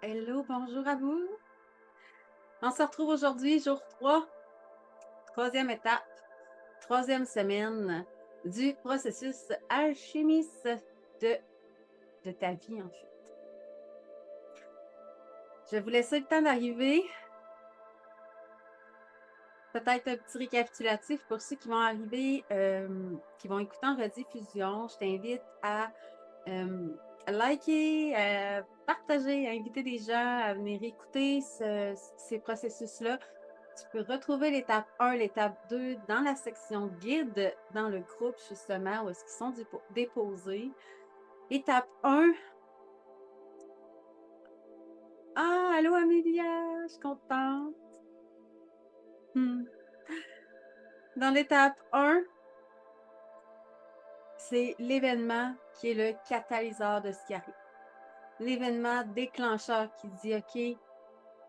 Hello, bonjour à vous. On se retrouve aujourd'hui, jour 3, troisième étape, troisième semaine du processus alchimiste de, de ta vie, en fait. Je vais vous laisser le temps d'arriver. Peut-être un petit récapitulatif pour ceux qui vont arriver, qui vont écouter en rediffusion. Je t'invite à liker, partager, à inviter des gens à venir écouter ces processus-là. Tu peux retrouver l'étape 1, l'étape 2 dans la section guide, dans le groupe justement où est-ce qu'ils sont déposés. Étape 1. Ah, allô Amélia, je suis contente. Hmm. Dans l'étape 1, c'est l'événement qui est le catalyseur de ce qui arrive. L'événement déclencheur qui dit, OK,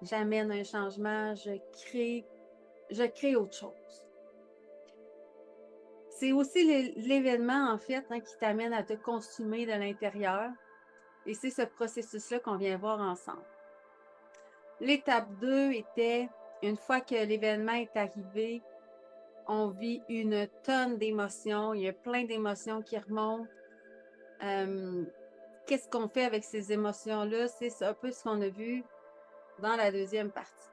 j'amène un changement, je crée autre chose. C'est aussi l'événement, en fait, qui t'amène à te consumer de l'intérieur. Et c'est ce processus-là qu'on vient voir ensemble. L'étape 2 était, une fois que l'événement est arrivé, on vit une tonne d'émotions. Il y a plein d'émotions qui remontent. Qu'est-ce qu'on fait avec ces émotions-là? C'est un peu ce qu'on a vu dans la deuxième partie.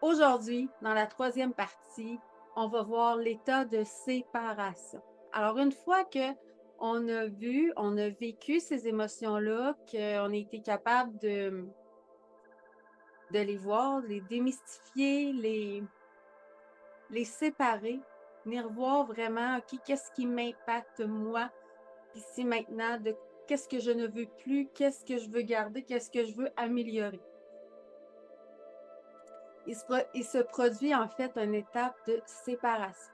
Aujourd'hui, dans la troisième partie, on va voir l'état de séparation. Alors, une fois que on a vécu ces émotions-là, qu'on a été capable de les voir, les démystifier, les séparer, venir voir vraiment, OK, qu'est-ce qui m'impacte moi, ici maintenant, de qu'est-ce que je ne veux plus, qu'est-ce que je veux garder, qu'est-ce que je veux améliorer. Il se produit en fait une étape de séparation.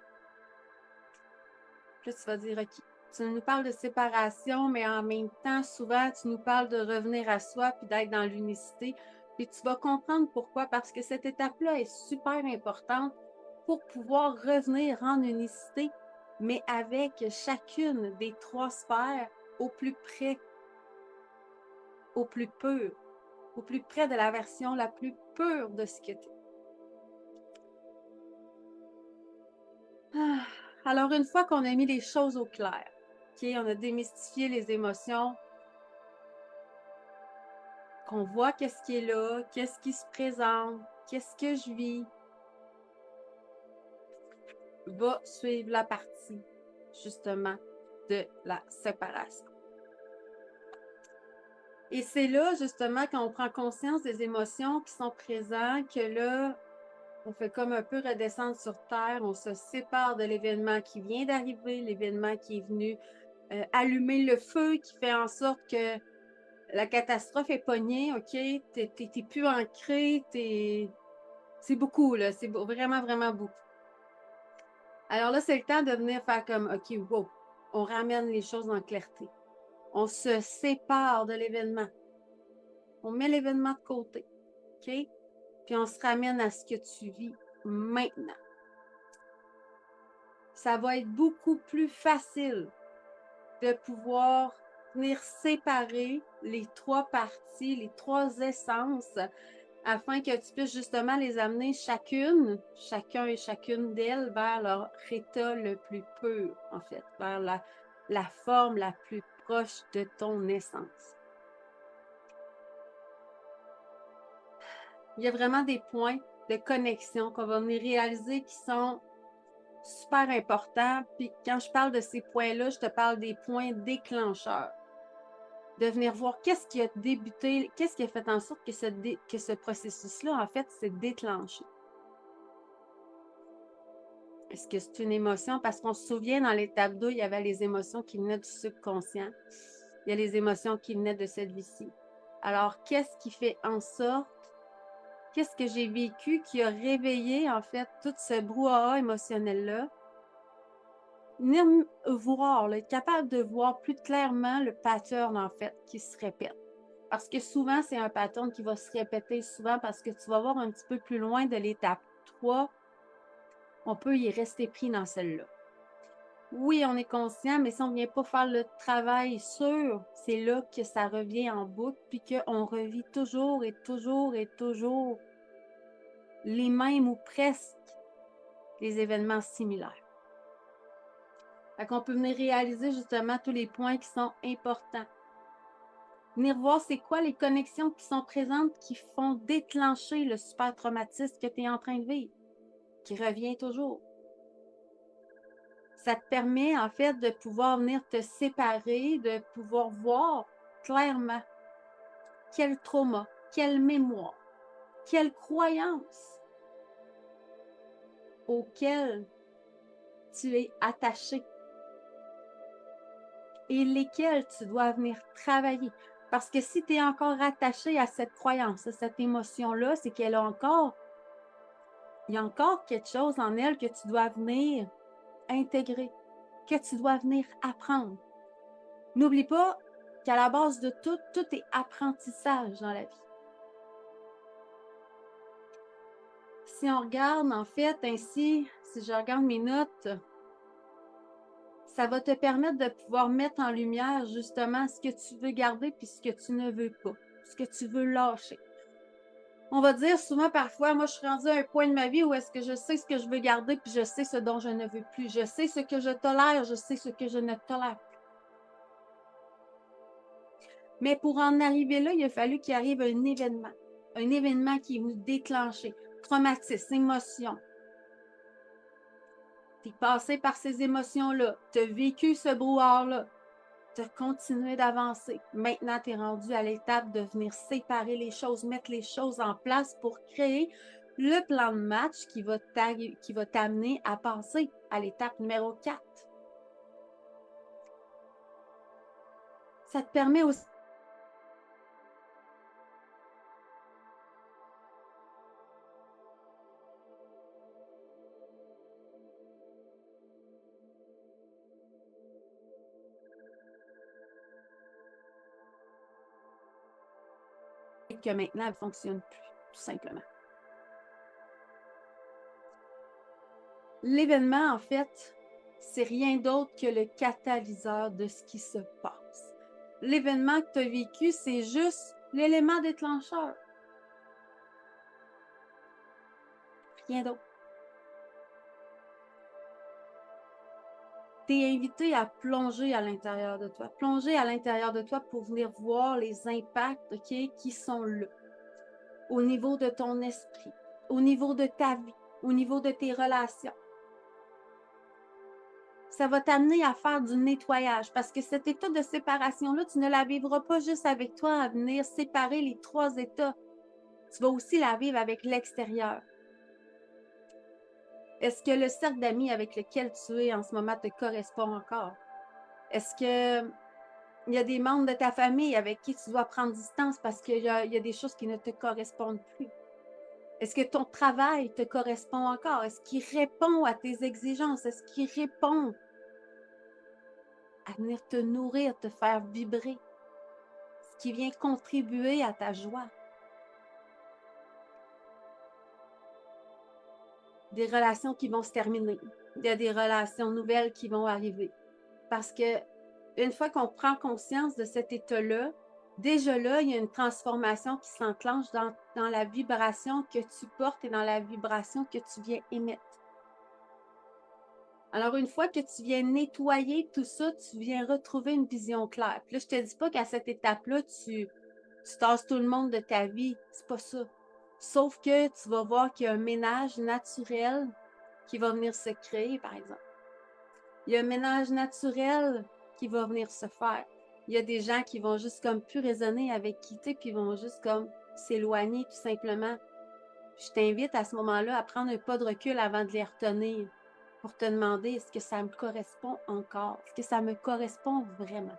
Puis là, tu vas dire, OK, tu nous parles de séparation, mais en même temps, souvent, tu nous parles de revenir à soi puis d'être dans l'unicité. Puis tu vas comprendre pourquoi, parce que cette étape-là est super importante pour pouvoir revenir en unicité, mais avec chacune des trois sphères au plus près, au plus pur, au plus près de la version la plus pure de ce que tu es. Alors, une fois qu'on a mis les choses au clair, OK, on a démystifié les émotions, qu'on voit qu'est-ce qui est là, qu'est-ce qui se présente, qu'est-ce que je vis, va suivre la partie, justement, de la séparation. Et c'est là, justement, quand on prend conscience des émotions qui sont présentes, que là, on fait comme un peu redescendre sur terre, on se sépare de l'événement qui vient d'arriver, l'événement qui est venu allumer le feu, qui fait en sorte que la catastrophe est pognée, OK? T'es plus ancré, c'est beaucoup, là. C'est vraiment, vraiment beaucoup. Alors là, c'est le temps de venir faire comme, OK, wow, on ramène les choses en clarté. On se sépare de l'événement. On met l'événement de côté, OK? Puis on se ramène à ce que tu vis maintenant. Ça va être beaucoup plus facile de pouvoir venir séparer les trois parties, les trois essences, afin que tu puisses justement les amener chacun et chacune d'elles vers leur état le plus pur, en fait, vers la forme la plus proche de ton essence. Il y a vraiment des points de connexion qu'on va venir réaliser qui sont super importants. Puis quand je parle de ces points-là, je te parle des points déclencheurs. De venir voir qu'est-ce qui a débuté, qu'est-ce qui a fait en sorte que ce processus-là, en fait, s'est déclenché. Est-ce que c'est une émotion? Parce qu'on se souvient, dans l'étape 2, il y avait les émotions qui venaient du subconscient. Il y a les émotions qui venaient de cette vie-ci. Alors, qu'est-ce qui fait en sorte, qu'est-ce que j'ai vécu qui a réveillé, en fait, tout ce brouhaha émotionnel-là? Venir voir, là, être capable de voir plus clairement le pattern, en fait, qui se répète. Parce que souvent, c'est un pattern qui va se répéter souvent parce que tu vas voir un petit peu plus loin de l'étape 3, on peut y rester pris dans celle-là. Oui, on est conscient, mais si on ne vient pas faire le travail sur, c'est là que ça revient en boucle, puis qu'on revit toujours et toujours et toujours les mêmes ou presque les événements similaires. Fait qu'on peut venir réaliser justement tous les points qui sont importants. Venir voir c'est quoi les connexions qui sont présentes qui font déclencher le super traumatisme que tu es en train de vivre, qui revient toujours. Ça te permet en fait de pouvoir venir te séparer, de pouvoir voir clairement quel trauma, quelle mémoire, quelle croyance auquel tu es attaché et lesquelles tu dois venir travailler. Parce que si tu es encore attaché à cette croyance, à cette émotion-là, c'est qu'elle a encore, il y a encore quelque chose en elle que tu dois venir intégrer, que tu dois venir apprendre. N'oublie pas qu'à la base de tout, tout est apprentissage dans la vie. Si on regarde, en fait, ainsi, si je regarde mes notes, ça va te permettre de pouvoir mettre en lumière justement ce que tu veux garder puis ce que tu ne veux pas, ce que tu veux lâcher. On va dire souvent parfois, moi je suis rendue à un point de ma vie où est-ce que je sais ce que je veux garder puis je sais ce dont je ne veux plus. Je sais ce que je tolère, je sais ce que je ne tolère plus. Mais pour en arriver là, il a fallu qu'il arrive un événement qui est venu déclencher traumatisme, émotion. Tu es passé par ces émotions-là, tu as vécu ce brouhaha-là, tu as continué d'avancer. Maintenant, tu es rendu à l'étape de venir séparer les choses, mettre les choses en place pour créer le plan de match qui va t'amener à passer à l'étape numéro 4. Ça te permet aussi que maintenant, elle ne fonctionne plus, tout simplement. L'événement, en fait, c'est rien d'autre que le catalyseur de ce qui se passe. L'événement que tu as vécu, c'est juste l'élément déclencheur. Rien d'autre. Tu es invité à plonger à l'intérieur de toi. Plonger à l'intérieur de toi pour venir voir les impacts, OK, qui sont là. Au niveau de ton esprit, au niveau de ta vie, au niveau de tes relations. Ça va t'amener à faire du nettoyage parce que cet état de séparation-là, tu ne la vivras pas juste avec toi à venir séparer les 3 états. Tu vas aussi la vivre avec l'extérieur. Est-ce que le cercle d'amis avec lequel tu es en ce moment te correspond encore? Est-ce que il y a des membres de ta famille avec qui tu dois prendre distance parce qu'il y a des choses qui ne te correspondent plus? Est-ce que ton travail te correspond encore? Est-ce qu'il répond à tes exigences? Est-ce qu'il répond à venir te nourrir, te faire vibrer? Ce qui vient contribuer à ta joie? Des relations qui vont se terminer. Il y a des relations nouvelles qui vont arriver. Parce que une fois qu'on prend conscience de cet état-là, déjà là, il y a une transformation qui s'enclenche dans la vibration que tu portes et dans la vibration que tu viens émettre. Alors, une fois que tu viens nettoyer tout ça, tu viens retrouver une vision claire. Puis là, je te dis pas qu'à cette étape-là, tu tasses tout le monde de ta vie. C'est pas ça. Sauf que tu vas voir qu'il y a un ménage naturel qui va venir se créer, par exemple. Il y a un ménage naturel qui va venir se faire. Il y a des gens qui vont juste comme plus raisonner avec qui tu es, puis vont juste comme s'éloigner tout simplement. Je t'invite à ce moment-là à prendre un pas de recul avant de les retenir pour te demander est-ce que ça me correspond encore? Est-ce que ça me correspond vraiment?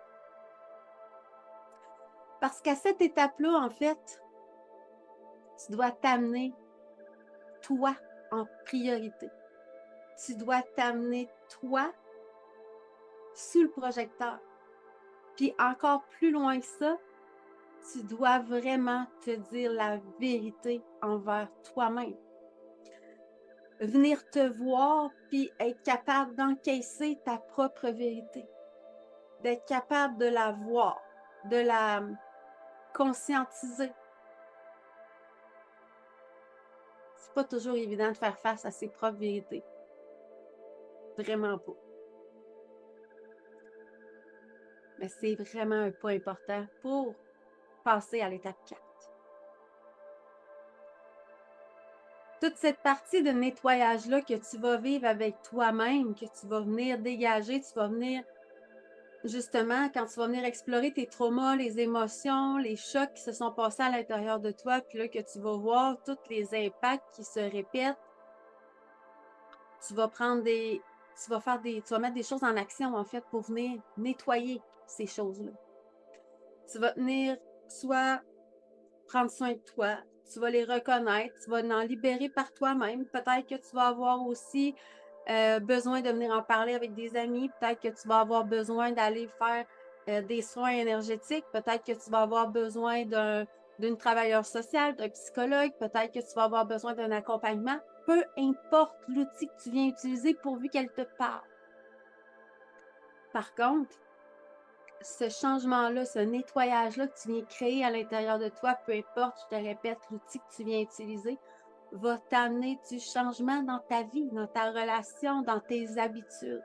Parce qu'à cette étape-là, en fait, tu dois t'amener toi en priorité. Tu dois t'amener toi sous le projecteur. Puis encore plus loin que ça, tu dois vraiment te dire la vérité envers toi-même. venir te voir puis être capable d'encaisser ta propre vérité, d'être capable de la voir, de la conscientiser. C'est pas toujours évident de faire face à ses propres vérités. Vraiment pas. Mais c'est vraiment un pas important pour passer à l'étape 4. Toute cette partie de nettoyage-là que tu vas vivre avec toi-même, que tu vas venir dégager, tu vas venir, justement, quand tu vas venir explorer tes traumas, les émotions, les chocs qui se sont passés à l'intérieur de toi, puis là, que tu vas voir tous les impacts qui se répètent, tu vas prendre tu vas mettre des choses en action, en fait, pour venir nettoyer ces choses-là. Tu vas venir soit prendre soin de toi, tu vas les reconnaître, tu vas en libérer par toi-même. Peut-être que tu vas avoir aussi besoin de venir en parler avec des amis. Peut-être que tu vas avoir besoin d'aller faire des soins énergétiques. Peut-être que tu vas avoir besoin d'une travailleuse sociale, d'un psychologue. Peut-être que tu vas avoir besoin d'un accompagnement. Peu importe l'outil que tu viens utiliser pourvu qu'elle te parle. Par contre, ce changement-là, ce nettoyage-là que tu viens créer à l'intérieur de toi, peu importe, je te répète, l'outil que tu viens utiliser, va t'amener du changement dans ta vie, dans ta relation, dans tes habitudes.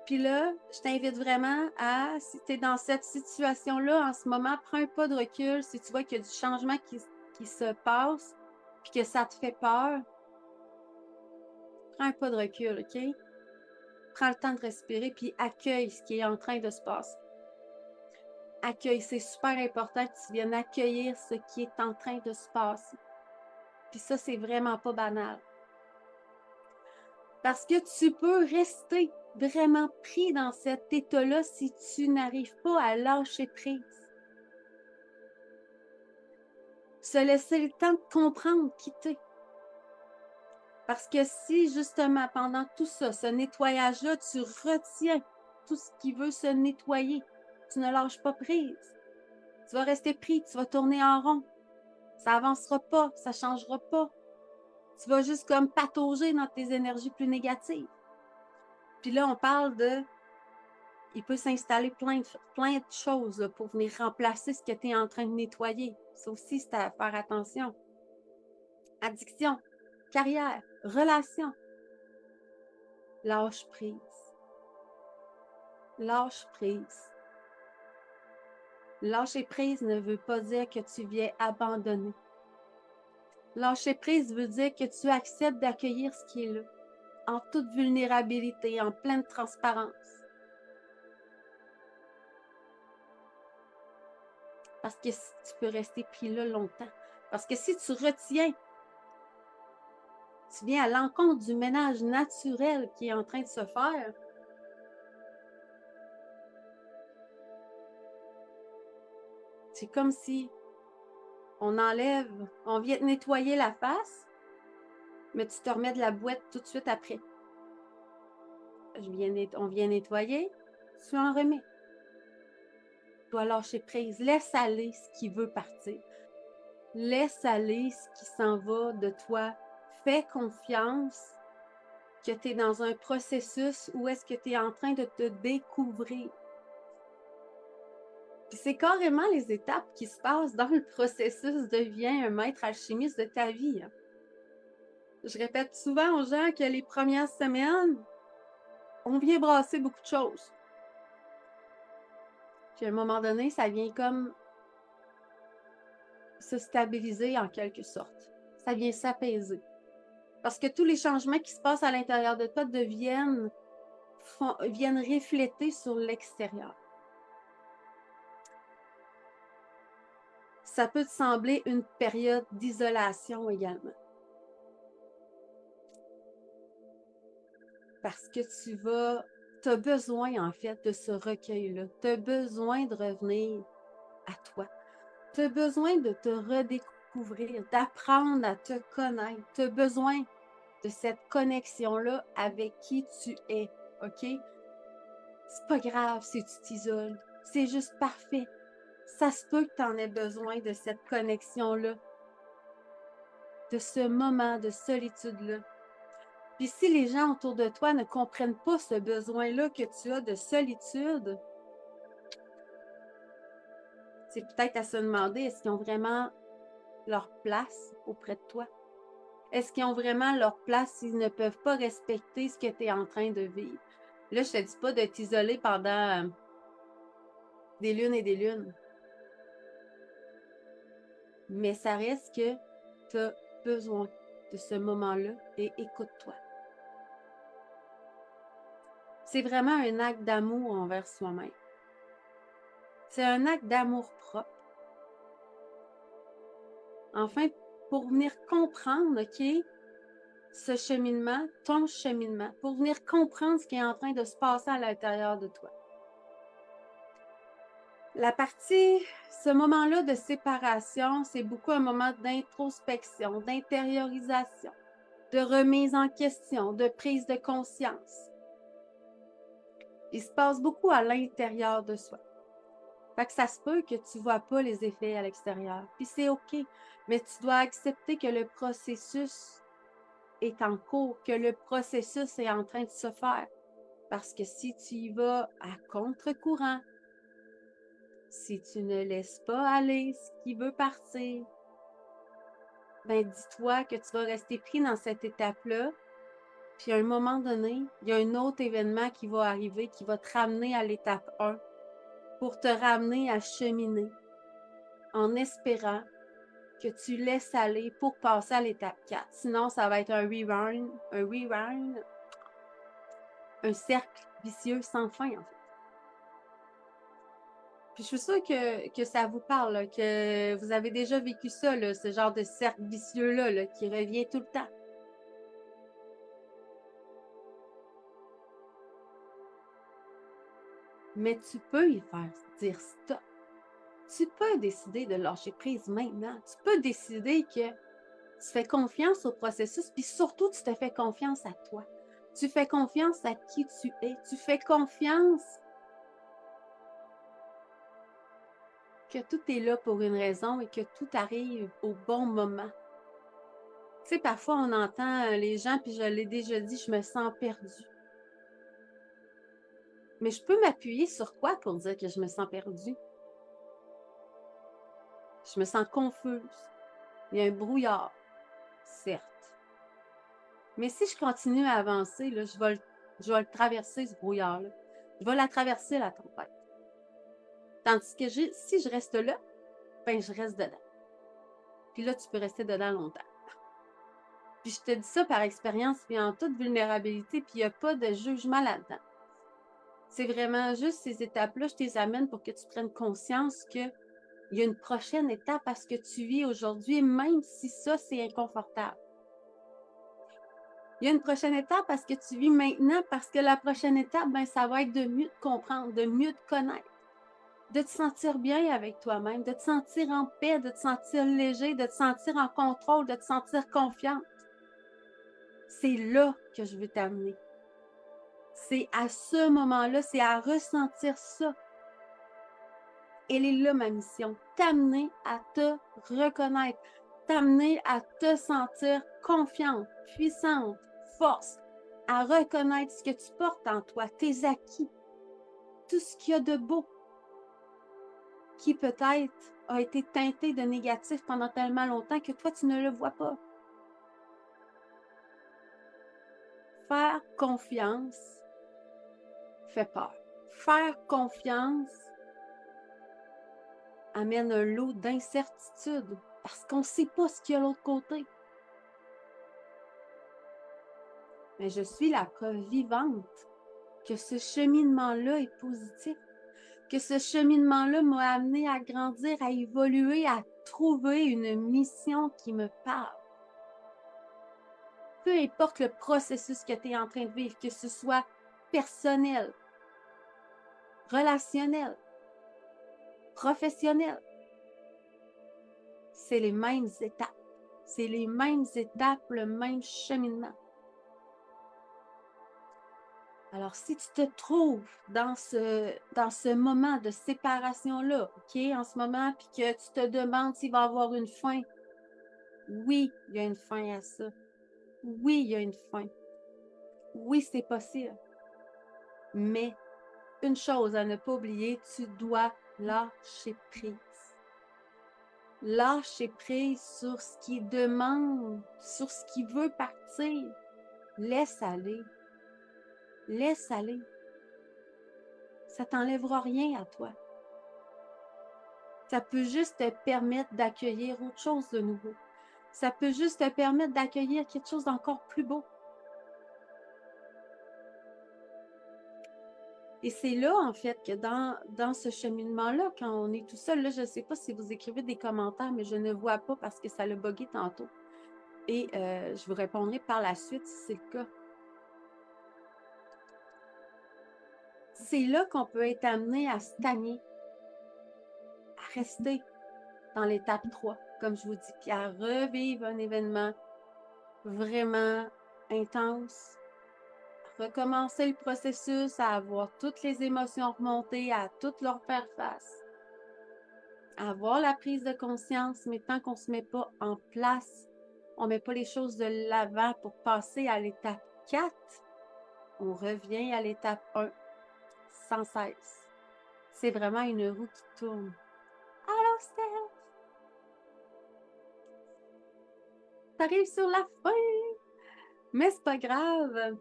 Puis là, je t'invite vraiment à, si tu es dans cette situation-là en ce moment, prends un pas de recul. Si tu vois qu'il y a du changement qui se passe, puis que ça te fait peur, prends un pas de recul, OK? Prends le temps de respirer, puis accueille ce qui est en train de se passer. Accueille, c'est super important que tu viennes accueillir ce qui est en train de se passer. Puis ça, c'est vraiment pas banal. Parce que tu peux rester vraiment pris dans cet état-là si tu n'arrives pas à lâcher prise. Se laisser le temps de comprendre qui t'es. Parce que si, justement, pendant tout ça, ce nettoyage-là, tu retiens tout ce qui veut se nettoyer, tu ne lâches pas prise, tu vas rester pris, tu vas tourner en rond. Ça avancera pas, ça changera pas. Tu vas juste comme patauger dans tes énergies plus négatives. Puis là, on parle de... Il peut s'installer plein de choses là, pour venir remplacer ce que tu es en train de nettoyer. Ça aussi, c'est à faire attention. Addiction, carrière, relation. Lâche prise. Lâche prise. Lâcher prise ne veut pas dire que tu viens abandonner. Lâcher prise veut dire que tu acceptes d'accueillir ce qui est là, en toute vulnérabilité, en pleine transparence. Parce que tu peux rester pris là longtemps. Parce que si tu retiens, tu viens à l'encontre du ménage naturel qui est en train de se faire. C'est comme si on vient te nettoyer la face, mais tu te remets de la boîte tout de suite après. On vient nettoyer, tu en remets. Tu dois lâcher prise. Laisse aller ce qui veut partir. Laisse aller ce qui s'en va de toi. Fais confiance que tu es dans un processus où est-ce que tu es en train de te découvrir. Puis c'est carrément les étapes qui se passent dans le processus deviens un maître alchimiste de ta vie. Je répète souvent aux gens que les premières semaines, on vient brasser beaucoup de choses. Puis à un moment donné, ça vient comme se stabiliser en quelque sorte. Ça vient s'apaiser. Parce que tous les changements qui se passent à l'intérieur de toi viennent refléter sur l'extérieur. Ça peut te sembler une période d'isolation également. Parce que tu as besoin en fait de ce recueil-là. Tu as besoin de revenir à toi. Tu as besoin de te redécouvrir, d'apprendre à te connaître. Tu as besoin de cette connexion-là avec qui tu es, OK? C'est pas grave si tu t'isoles. C'est juste parfait. Ça se peut que tu en aies besoin de cette connexion-là. de ce moment de solitude-là. Puis si les gens autour de toi ne comprennent pas ce besoin-là que tu as de solitude, c'est peut-être à se demander, est-ce qu'ils ont vraiment leur place auprès de toi? Est-ce qu'ils ont vraiment leur place s'ils ne peuvent pas respecter ce que tu es en train de vivre? Là, je te dis pas de t'isoler pendant des lunes et des lunes. Mais ça reste que tu as besoin de ce moment-là et écoute-toi. C'est vraiment un acte d'amour envers soi-même. C'est un acte d'amour propre. Enfin, pour venir comprendre, OK, ce cheminement, ton cheminement, pour venir comprendre ce qui est en train de se passer à l'intérieur de toi. La partie, ce moment-là de séparation, c'est beaucoup un moment d'introspection, d'intériorisation, de remise en question, de prise de conscience. Il se passe beaucoup à l'intérieur de soi. Fait que ça se peut que tu ne vois pas les effets à l'extérieur. Puis c'est OK, mais tu dois accepter que le processus est en cours, que le processus est en train de se faire. Parce que si tu y vas à contre-courant, si tu ne laisses pas aller ce qui veut partir, ben dis-toi que tu vas rester pris dans cette étape-là. Puis à un moment donné, il y a un autre événement qui va arriver, qui va te ramener à l'étape 1 pour te ramener à cheminer en espérant que tu laisses aller pour passer à l'étape 4. Sinon, ça va être un rewind, un cercle vicieux sans fin, en fait. Puis je suis sûre que ça vous parle, là, que vous avez déjà vécu ça, là, ce genre de cercle vicieux-là là, qui revient tout le temps. Mais tu peux y faire dire stop. Tu peux décider de lâcher prise maintenant. Tu peux décider que tu fais confiance au processus, puis surtout, tu te fais confiance à toi. Tu fais confiance à qui tu es. Tu fais confiance que tout est là pour une raison et que tout arrive au bon moment. Tu sais, parfois, on entend les gens, puis je l'ai déjà dit, je me sens perdue. Mais je peux m'appuyer sur quoi pour dire que je me sens perdue? Je me sens confuse. Il y a un brouillard, certes. Mais si je continue à avancer, là, je vais le traverser, ce brouillard-là. Je vais la traverser, la tempête. Tandis que si je reste là, ben je reste dedans. Puis là, tu peux rester dedans longtemps. Puis je te dis ça par expérience, puis en toute vulnérabilité, puis il n'y a pas de jugement là-dedans. C'est vraiment juste ces étapes-là, je te les amène pour que tu prennes conscience qu'il y a une prochaine étape à ce que tu vis aujourd'hui, même si ça, c'est inconfortable. Il y a une prochaine étape à ce que tu vis maintenant, parce que la prochaine étape, ben, ça va être de mieux te comprendre, de mieux te connaître, de te sentir bien avec toi-même, de te sentir en paix, de te sentir léger, de te sentir en contrôle, de te sentir confiante. C'est là que je veux t'amener. C'est à ce moment-là, c'est à ressentir ça. Elle est là, ma mission. T'amener à te reconnaître, t'amener à te sentir confiante, puissante, force, à reconnaître ce que tu portes en toi, tes acquis, tout ce qu'il y a de beau, qui peut-être a été teinté de négatif pendant tellement longtemps que toi, tu ne le vois pas. Faire confiance fait peur. Faire confiance amène un lot d'incertitude parce qu'on ne sait pas ce qu'il y a de l'autre côté. Mais je suis la preuve vivante que ce cheminement-là est positif, que ce cheminement-là m'a amené à grandir, à évoluer, à trouver une mission qui me parle. Peu importe le processus que tu es en train de vivre, que ce soit personnel, relationnel, professionnel, c'est les mêmes étapes. C'est les mêmes étapes, le même cheminement. Alors, si tu te trouves dans ce moment de séparation-là, OK, en ce moment, puis que tu te demandes s'il va y avoir une fin, Oui, il y a une fin à ça. Oui, il y a une fin. Oui, c'est possible. Mais une chose à ne pas oublier, tu dois lâcher prise. Lâcher prise sur ce qui demande, sur ce qui veut partir. Laisse aller. Laisse aller. Ça t'enlèvera rien à toi. Ça peut juste te permettre d'accueillir autre chose de nouveau. Ça peut juste te permettre d'accueillir quelque chose d'encore plus beau. Et c'est là, en fait, que dans ce cheminement-là, quand on est tout seul, là, je ne sais pas si vous écrivez des commentaires, mais je ne vois pas parce que ça l'a bugué tantôt. Et je vous répondrai par la suite si c'est le cas. C'est là qu'on peut être amené à stagner, à rester dans l'étape 3, comme je vous dis, puis à revivre un événement vraiment intense, recommencer le processus, à avoir toutes les émotions remontées, à toutes leur faire face, à avoir la prise de conscience, mais tant qu'on ne se met pas en place, on ne met pas les choses de l'avant pour passer à l'étape 4, on revient à l'étape 1 sans cesse. C'est vraiment une roue qui tourne. Allô, Steph! T'arrives sur la fin! Mais c'est pas grave.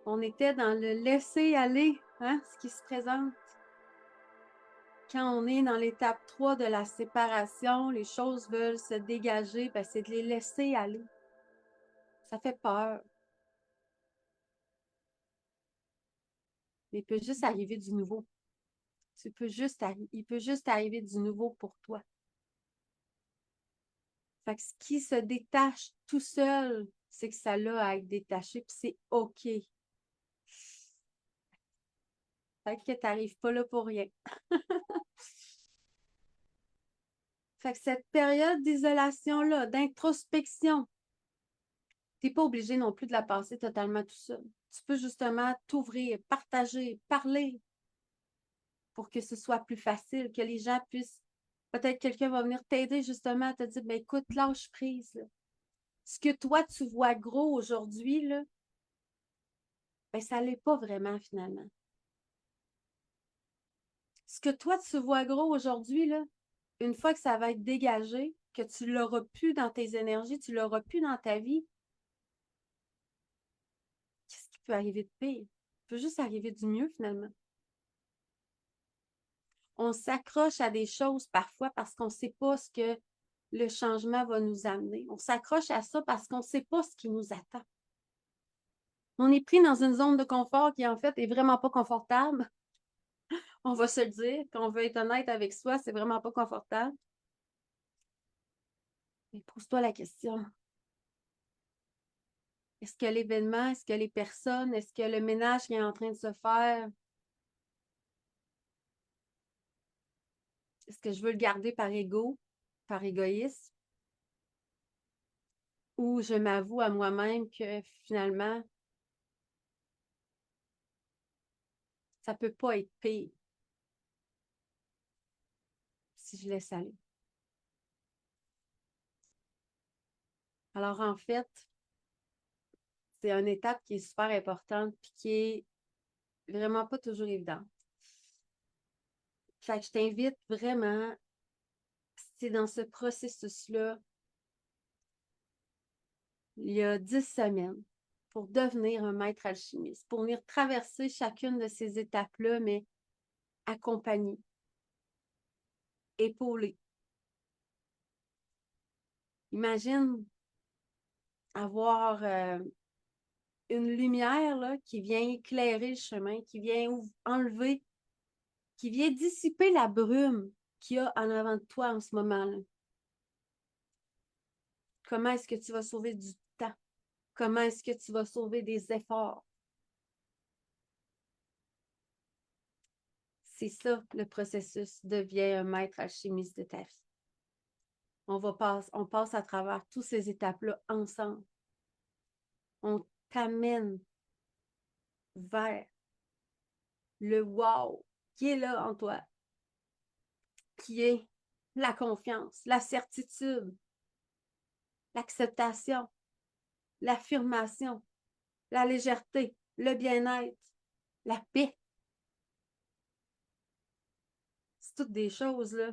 On était dans le laisser aller, hein, ce qui se présente. Quand on est dans l'étape 3 de la séparation, les choses veulent se dégager, ben c'est de les laisser aller. Ça fait peur. Mais il peut juste arriver du nouveau. Il peut juste arriver du nouveau pour toi. Fait que ce qui se détache tout seul, c'est que ça l'a à être détaché, puis c'est OK. Fait que t'arrives pas là pour rien. Fait que cette période d'isolation-là, d'introspection, t'es pas obligé non plus de la passer totalement tout seul. Tu peux justement t'ouvrir, partager, parler pour que ce soit plus facile, que les gens puissent, peut-être quelqu'un va venir t'aider justement à te dire, ben écoute, lâche prise, là. Ce que toi, tu vois gros aujourd'hui, là, ben ça l'est pas vraiment finalement. Ce que toi, tu vois gros aujourd'hui, là, une fois que ça va être dégagé, que tu l'auras plus dans tes énergies, tu l'auras plus dans ta vie, qu'est-ce qui peut arriver de pire? Il peut juste arriver du mieux finalement. On s'accroche à des choses parfois parce qu'on ne sait pas ce que le changement va nous amener. On s'accroche à ça parce qu'on ne sait pas ce qui nous attend. On est pris dans une zone de confort qui, en fait, est vraiment pas confortable. On va se le dire. Quand on veut être honnête avec soi, c'est vraiment pas confortable. Mais pose-toi la question. Est-ce que l'événement, est-ce que les personnes, est-ce que le ménage qui est en train de se faire, est-ce que je veux le garder par par égoïsme, ou je m'avoue à moi-même que finalement, ça peut pas être pire si je laisse aller. Alors, en fait, c'est une étape qui est super importante et qui est vraiment pas toujours évidente. Fait que je t'invite vraiment, c'est dans ce processus-là, il y a 10 semaines, pour devenir un maître alchimiste, pour venir traverser chacune de ces étapes-là, mais accompagné, épaulé. Imagine avoir une lumière là, qui vient éclairer le chemin, qui vient enlever, qui vient dissiper la brume qu'il y a en avant de toi en ce moment-là. Comment est-ce que tu vas sauver du temps? Comment est-ce que tu vas sauver des efforts? C'est ça, le processus. Deviens un maître alchimiste de ta vie. On passe à travers toutes ces étapes-là ensemble. On t'amène vers le wow qui est là en toi, qui est la confiance, la certitude, l'acceptation, l'affirmation, la légèreté, le bien-être, la paix. C'est toutes des choses là,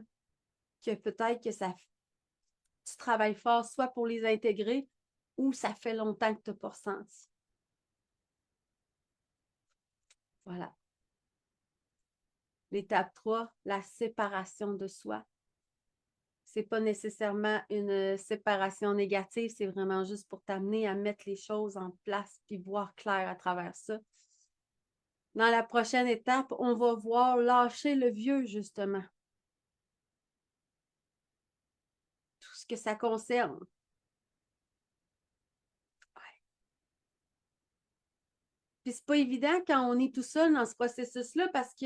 que peut-être que tu travailles fort soit pour les intégrer ou ça fait longtemps que tu n'as pas ressenti. Voilà. L'étape 3, la séparation de soi. C'est pas nécessairement une séparation négative, c'est vraiment juste pour t'amener à mettre les choses en place puis voir clair à travers ça. Dans la prochaine étape, on va voir lâcher le vieux, justement. Tout ce que ça concerne. Ouais. Puis c'est pas évident quand on est tout seul dans ce processus-là parce que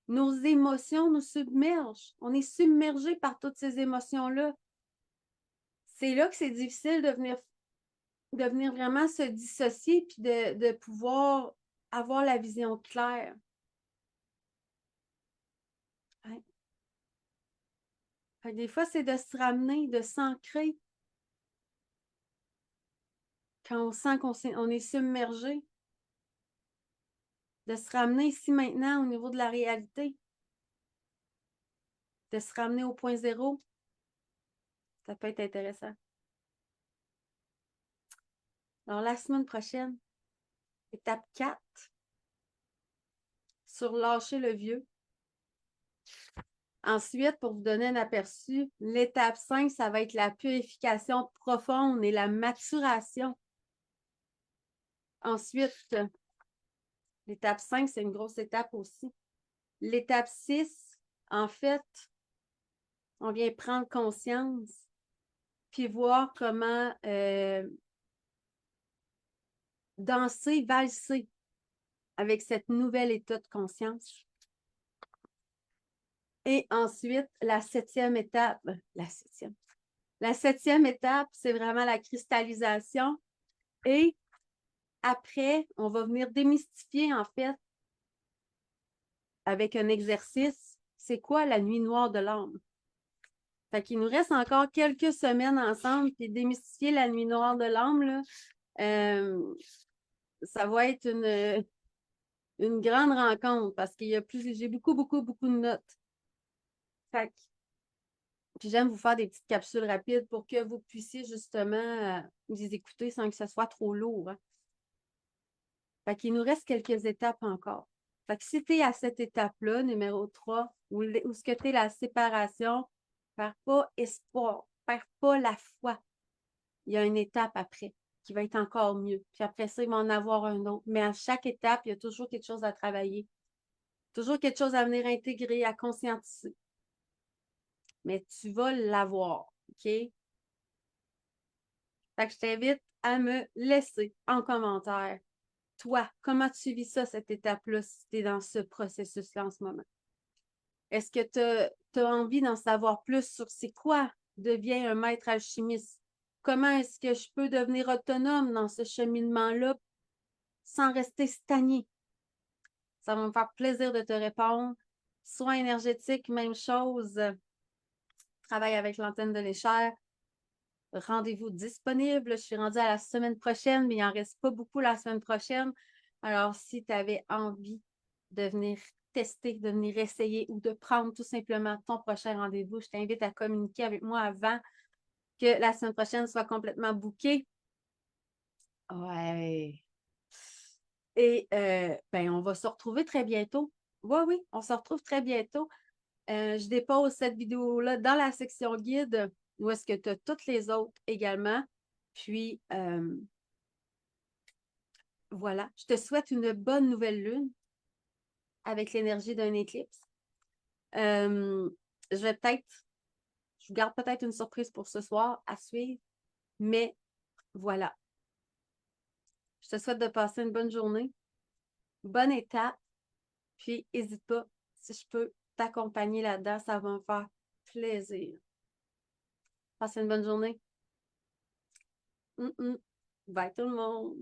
nos émotions nous submergent. On est submergé par toutes ces émotions-là. C'est là que c'est difficile de venir vraiment se dissocier puis de pouvoir avoir la vision claire. Ouais. Des fois, c'est de se ramener, de s'ancrer. Quand on sent qu'on est submergé, de se ramener ici maintenant au niveau de la réalité, de se ramener au point zéro, ça peut être intéressant. Alors, la semaine prochaine, étape 4, sur lâcher le vieux. Ensuite, pour vous donner un aperçu, l'étape 5, ça va être la purification profonde et la maturation. Ensuite, l'étape 5, c'est une grosse étape aussi. L'étape 6, en fait, on vient prendre conscience puis voir comment danser, valser avec cette nouvelle état de conscience. Et ensuite, la septième étape, la septième étape, c'est vraiment la cristallisation. Et après, on va venir démystifier, en fait, avec un exercice, c'est quoi la nuit noire de l'âme? Fait qu'il nous reste encore quelques semaines ensemble, puis démystifier la nuit noire de l'âme, là, ça va être une grande rencontre parce qu'il y a j'ai beaucoup de notes. Fait que, puis j'aime vous faire des petites capsules rapides pour que vous puissiez justement les écouter sans que ce soit trop lourd. Hein. Fait qu'il nous reste quelques étapes encore. Fait que si tu es à cette étape-là, numéro 3, où ce que tu es la séparation, perds pas espoir, perds pas la foi. Il y a une étape après qui va être encore mieux. Puis après ça, il va en avoir un autre. Mais à chaque étape, il y a toujours quelque chose à travailler. Toujours quelque chose à venir intégrer, à conscientiser. Mais tu vas l'avoir, OK? Fait que je t'invite à me laisser en commentaire. Toi, comment tu vis ça, cette étape-là, si tu es dans ce processus-là en ce moment? Est-ce que tu as envie d'en savoir plus sur c'est quoi devient un maître alchimiste? Comment est-ce que je peux devenir autonome dans ce cheminement-là sans rester stagné? Ça va me faire plaisir de te répondre. Soins énergétiques, même chose. Travaille avec l'antenne de l'échelle. Rendez-vous disponible. Je suis rendue à la semaine prochaine, mais il n'en reste pas beaucoup la semaine prochaine. Alors, si tu avais envie de venir tester, de venir essayer ou de prendre tout simplement ton prochain rendez-vous, je t'invite à communiquer avec moi avant que la semaine prochaine soit complètement bookée. Ouais. Et ben, on va se retrouver très bientôt. Oui, oui, on se retrouve très bientôt. Je dépose cette vidéo-là dans la section guide où est-ce que tu as toutes les autres également. Puis, voilà, je te souhaite une bonne nouvelle lune avec l'énergie d'un éclipse. Je vais je vous garde peut-être une surprise pour ce soir à suivre, mais voilà. Je te souhaite de passer une bonne journée, bonne étape, puis n'hésite pas, si je peux t'accompagner là-dedans, ça va me faire plaisir. Passe une bonne journée. Bye tout le monde.